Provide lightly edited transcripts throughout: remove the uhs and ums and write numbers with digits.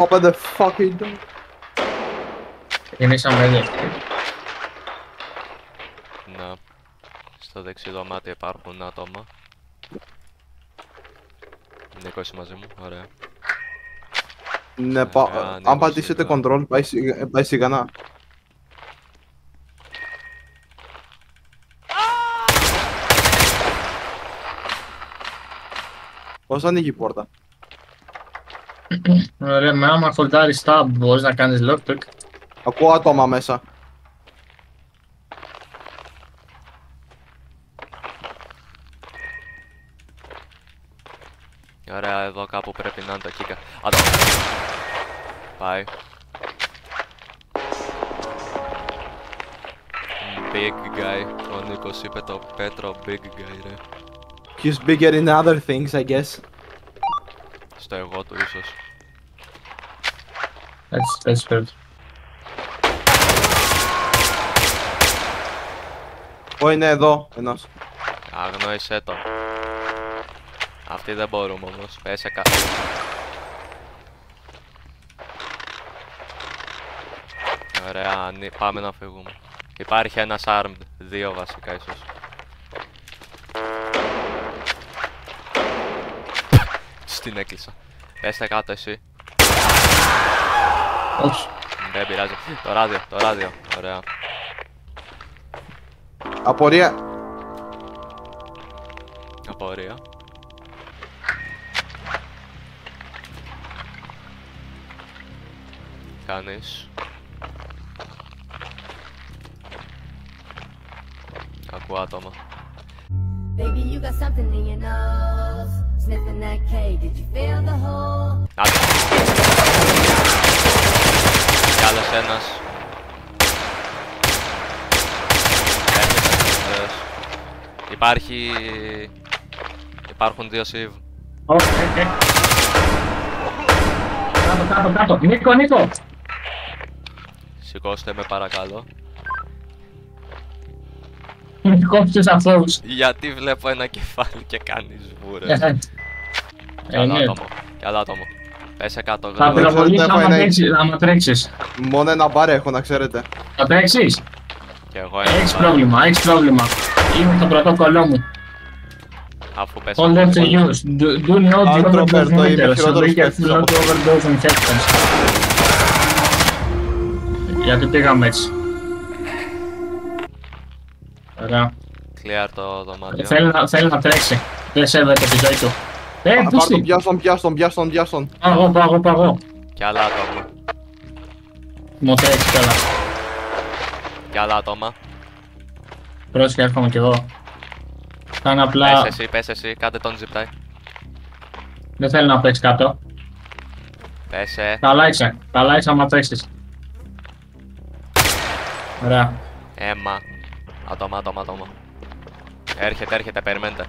Open the fucking door. Ξεκινήσαμε ήδη. Ναι. Στο δεξί δωμάτιο υπάρχουν άτομα. Νίκο, είσαι μαζί μου, ωραία. Ναι, ανοίγω αν πατήσετε σιγά. control, πάει σιγανά. Πώς ανοίγει η πόρτα? Ωραία, με άμα χολτάρεις tab μπορείς να κάνεις lockpick. Ακούω άτομα μέσα. Ωραία, εδώ κάπου πρέπει να είναι το κίκα. Άτομα. Πάει. Big guy. Ο Νίκος είπε το Πέτρο big guy, ρε. He's bigger in other things, I guess. Στο εγώ του ίσως. Έτσι πρέπει. Ω, είναι εδώ, ένας. Αγνόησέ το. Αυτοί δεν μπορούμε όμως. Πέσε Ωραία, πάμε να φύγουμε. Υπάρχει ένας armed, δύο βασικά ίσως. Στην έκλεισα. Πέστε κάτω εσύ. Όχι. Δεν πειράζει. Το ράδιο. Ωραία. Απορία. Απορία. Κάνεις. Ακούω άτομα. Baby, you got something in your nose. Sniffing that K, did you feel the hole? Άτομα. Κι άλλος ένας. Ωραίος. Υπάρχουν δύο sieve. Όχι, κάτω. Νίκο. Σηκώστε με παρακαλώ. Κόψεις αυτούς. Γιατί βλέπω ένα κεφάλι και κάνεις βούρες. Κι άλλο άτομο. Πέσε κάτω Θα γρήγορα. πυροβολήσεις άμα τρέξεις. Μόνο ένα μπαρ έχω, να ξέρετε. Θα τρέξεις. Και εγώ Έχεις πρόβλημα. Είμαι στο πρωτόκολλό μου. Αφού πέσε. All left to use. Do not Outro, overdose Berto, είμαι meters. So χειρότερος be παίκτης careful not από to overdose infections. Γιατί πήγαμε έτσι. Ωραία. Clear το δωμάτιο. Θέλει να τρέξει. Δεν σέβεται τη ζωή του. Πάρ' Πούστη. τον, πιάστον. Παγώ. Κι άλλα άτομα. Μου τρέξει τώρα. Κι άλλα άτομα. Πρόσεχε, έρχομαι κι εγώ. Κάνε απλά. Πες εσύ, κάντε τον zip tie. Δεν θέλει να παίξει κάτω. Πέσε. Καλά είσαι άμα τρέξεις. Ωραία. Έμα. Άτομα. Έρχεται, περιμένετε.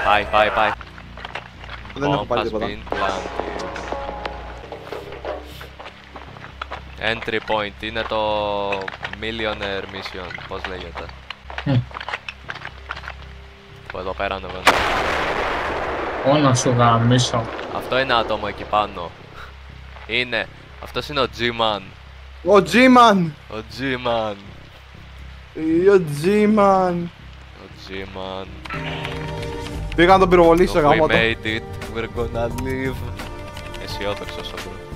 Πάει. Δεν έχω πάρει Bomb has τίποτα. been planted. Entry point, είναι το Millionaire Mission, πώς λέγεται. Που εδώ πέρα ανεβαίνω. Όνο σου γαμίσω. Αυτό είναι άτομο εκεί πάνω. Αυτός είναι ο G-Man. Ο G-Man! Ο G-Man. Ο G-Man. Πήγα να τον πυροβολήσω, We γαμώτο. made it, we're gonna live. Αισιόδοξος ο bro.